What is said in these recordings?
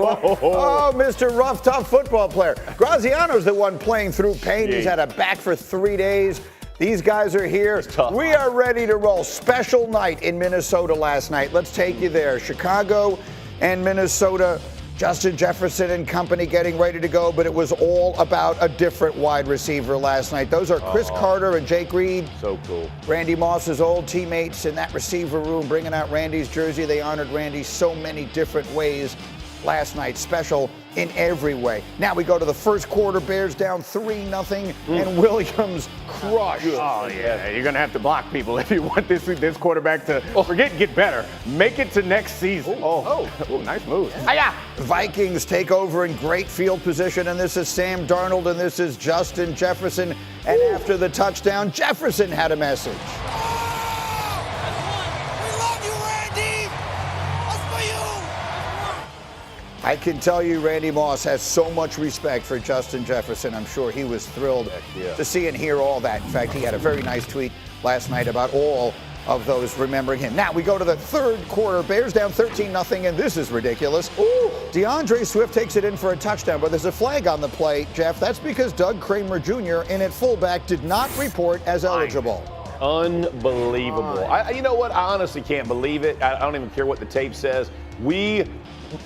Oh, Mr. Rough, tough football player. Graziano's the one playing through pain. He's had a back for 3 days. These guys are here. We are ready to roll. Special night in Minnesota last night. Let's take you there. Chicago and Minnesota. Justin Jefferson and company getting ready to go, but it was all about a different wide receiver last night. Those are Chris Carter and Jake Reed. So cool. Randy Moss's old teammates in that receiver room, bringing out Randy's jersey. They honored Randy so many different ways last night. Special in every way. Now we go to the first quarter. Bears down 3-0, and Williams crushed. Oh, yeah. You're going to have to block people if you want this quarterback to get better. Make it to next season. Nice move. Yeah. Vikings take over in great field position, and this is Sam Darnold, and this is Justin Jefferson. And after the touchdown, Jefferson had a message. I can tell you Randy Moss has so much respect for Justin Jefferson. I'm sure he was thrilled to see and hear all that. In fact, he had a very nice tweet last night about all of those remembering him. Now we go to the third quarter. Bears down 13-0, and this is ridiculous. DeAndre Swift takes it in for a touchdown, but there's a flag on the play, Jeff. That's because Doug Kramer Jr. in at fullback did not report as eligible. Unbelievable. You know what? I honestly can't believe it. I don't even care what the tape says.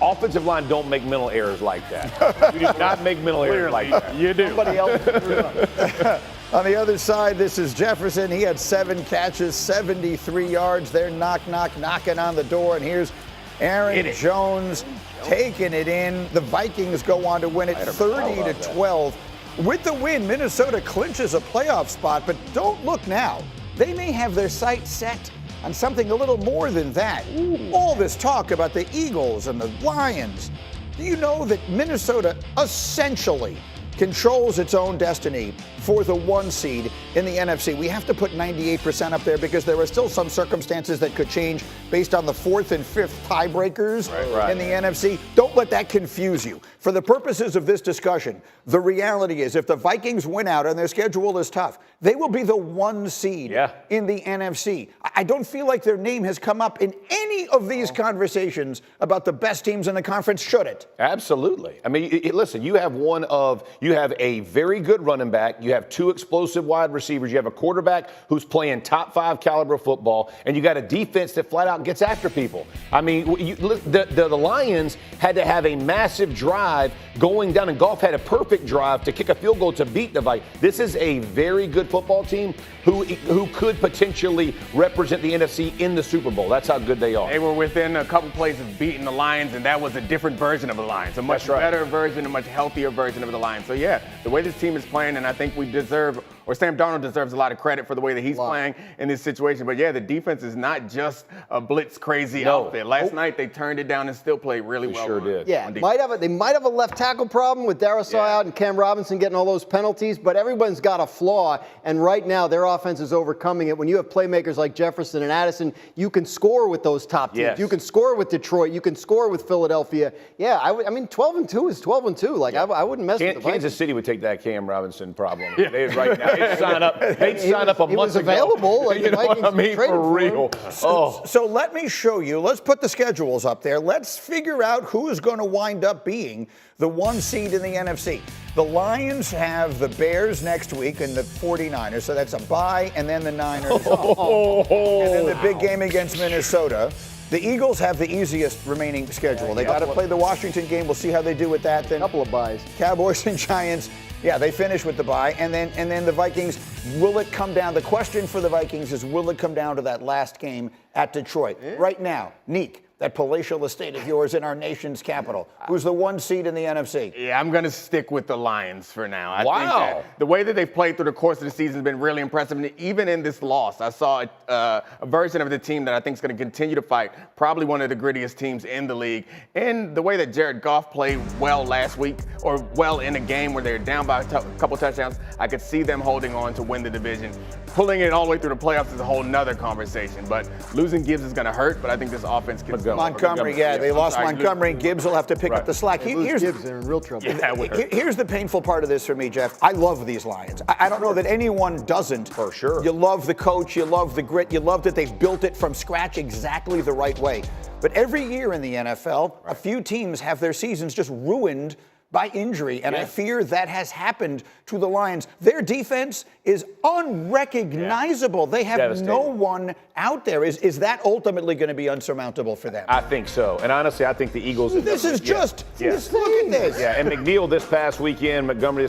Offensive line don't make mental errors like that. We do not make mental errors like that. You do. Somebody else. On the other side, this is Jefferson. He had 7 catches, 73 yards. They're knocking on the door. And here's Aaron Jones taking it in. The Vikings go on to win it 30-12. With the win, Minnesota clinches a playoff spot, but don't look now. They may have their sights set on something a little more than that. All this talk about the Eagles and the Lions. Do you know that Minnesota essentially controls its own destiny for the 1 seed in the NFC? We have to put 98% up there because there are still some circumstances that could change based on the 4th and 5th tiebreakers in the NFC. Don't let that confuse you. For the purposes of this discussion, the reality is if the Vikings win out and their schedule is tough, they will be the 1 seed in the NFC. I don't feel like their name has come up in any of these conversations about the best teams in the conference, should it? Absolutely. I mean, listen, you have a very good running back. You have 2 explosive wide receivers. You have a quarterback who's playing top 5 caliber football, and you got a defense that flat out gets after people. I mean, the Lions had to have a massive drive going down, and Goff had a perfect drive to kick a field goal to beat the Vikings. This is a very good football team who could potentially represent the NFC in the Super Bowl. That's how good they are. They were within a couple plays of beating the Lions, and that was a different version of the Lions, a much better version, a much healthier version of the Lions. So, yeah, the way this team is playing, and I think Sam Darnold deserves a lot of credit for the way that he's playing in this situation. But, yeah, the defense is not just a blitz-crazy outfit. Last night they turned it down and still played really well. Sure did. Yeah, they might have a left tackle problem with Darrisaw out and Cam Robinson getting all those penalties, but everyone's got a flaw, and right now their offense is overcoming it. When you have playmakers like Jefferson and Addison, you can score with those top teams. Yes. You can score with Detroit. You can score with Philadelphia. Yeah, I mean, 12-2 is 12-2. Like, I wouldn't mess with the Vikings. Kansas City would take that Cam Robinson problem. Right now. They'd sign up a month ago. He was available. Like, you know what I mean? For real. So let me show you. Let's put the schedules up there. Let's figure out who is going to wind up being the 1 seed in the NFC. The Lions have the Bears next week and the 49ers, so that's a bye, and then the Niners. And then the big game against Minnesota. The Eagles have the easiest remaining schedule. They got to play the Washington game. We'll see how they do with that. Then a couple of byes. Cowboys and Giants. Yeah, they finish with the bye. And then the Vikings, will it come down? The question for the Vikings is, will it come down to that last game at Detroit? Right now, Neek, that palatial estate of yours in our nation's capital, who's the 1 seed in the NFC. Yeah, I'm going to stick with the Lions for now. I Wow. think that the way that they've played through the course of the season has been really impressive. And even in this loss, I saw a version of the team that I think is going to continue to fight, probably one of the grittiest teams in the league. And the way that Jared Goff played well last week, or well in a game where they were down by a couple touchdowns, I could see them holding on to win the division. pulling it all the way through the playoffs is a whole nother conversation. But losing Gibbs is going to hurt, but I think this offense can still. Montgomery, they lost Montgomery. Gibbs will have to pick up the slack. Here's Gibbs, they're in real trouble. Here's the painful part of this for me, Jeff. I love these Lions. I don't know that anyone doesn't. For sure. You love the coach. You love the grit. You love that they've built it from scratch exactly the right way. But every year in the NFL, a few teams have their seasons just ruined by injury, and I fear that has happened to the Lions. Their defense is unrecognizable. They have no one out there. Is that ultimately going to be unsurmountable for them? I think so. And honestly, I think the Eagles. This is just look at this. Yeah, and McNeil this past weekend, Montgomery.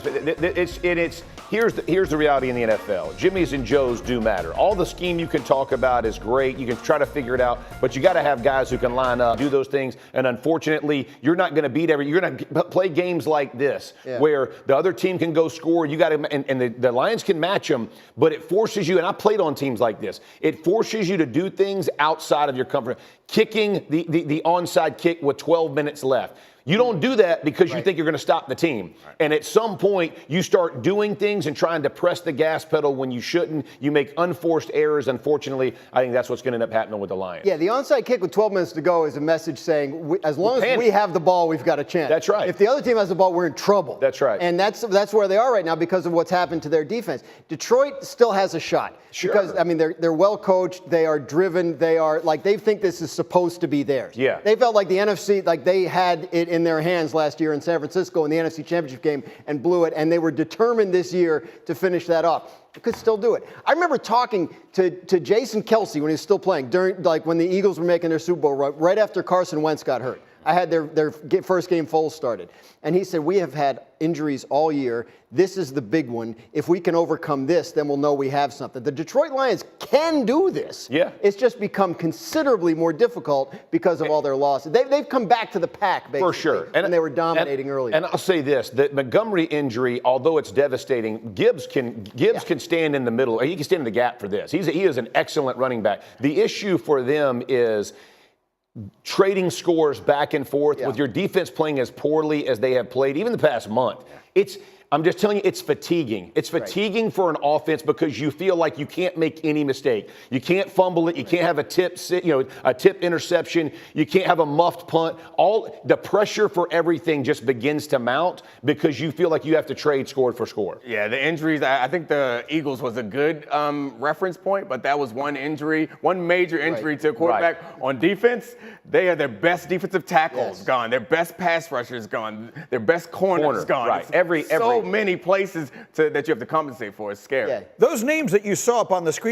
Here's the reality in the NFL. Jimmy's and Joes do matter. All the scheme you can talk about is great. You can try to figure it out, but you got to have guys who can line up, do those things. And unfortunately, you're not going to beat you're going to play games like this where the other team can go score. You got to, and the Lions can match them, but it forces you. And I played on teams like this. It forces you to do things outside of your comfort. Kicking the onside kick with 12 minutes left. You don't do that because you think you're going to stop the team. And at some point, you start doing things and trying to press the gas pedal when you shouldn't. You make unforced errors. Unfortunately, I think that's what's going to end up happening with the Lions. Yeah, the onside kick with 12 minutes to go is a message saying, as long as we have the ball, we've got a chance. That's right. If the other team has the ball, we're in trouble. That's right. And that's where they are right now because of what's happened to their defense. Detroit still has a shot. Sure. Because, I mean, they're well coached. They are driven. They think this is supposed to be theirs. Yeah. They felt like the NFC, like they had it in their hands last year in San Francisco in the NFC Championship game and blew it. And they were determined this year to finish that off. They could still do it. I remember talking to Jason Kelsey when he was still playing when the Eagles were making their Super Bowl run, right after Carson Wentz got hurt. I had their first game full started. And he said, we have had injuries all year. This is the big one. If we can overcome this, then we'll know we have something. The Detroit Lions can do this. Yeah. It's just become considerably more difficult because of all their losses. They've come back to the pack, basically. For sure. And they were dominating earlier. And I'll say this, the Montgomery injury, although it's devastating, Gibbs can stand in the middle. He can stand in the gap for this. He is an excellent running back. The issue for them is trading scores back and forth with your defense playing as poorly as they have played, even the past month. I'm just telling you, it's fatiguing. It's fatiguing for an offense because you feel like you can't make any mistake. You can't fumble it. You can't have a tip interception. You can't have a muffed punt. All the pressure for everything just begins to mount because you feel like you have to trade score for score. Yeah, the injuries. I think the Eagles was a good reference point, but that was one major injury to a quarterback on defense. They are their best defensive tackles gone. Their best pass rushers gone. Their best corners gone. Right. So many places that you have to compensate for. It's scary. Those names that you saw up on the screen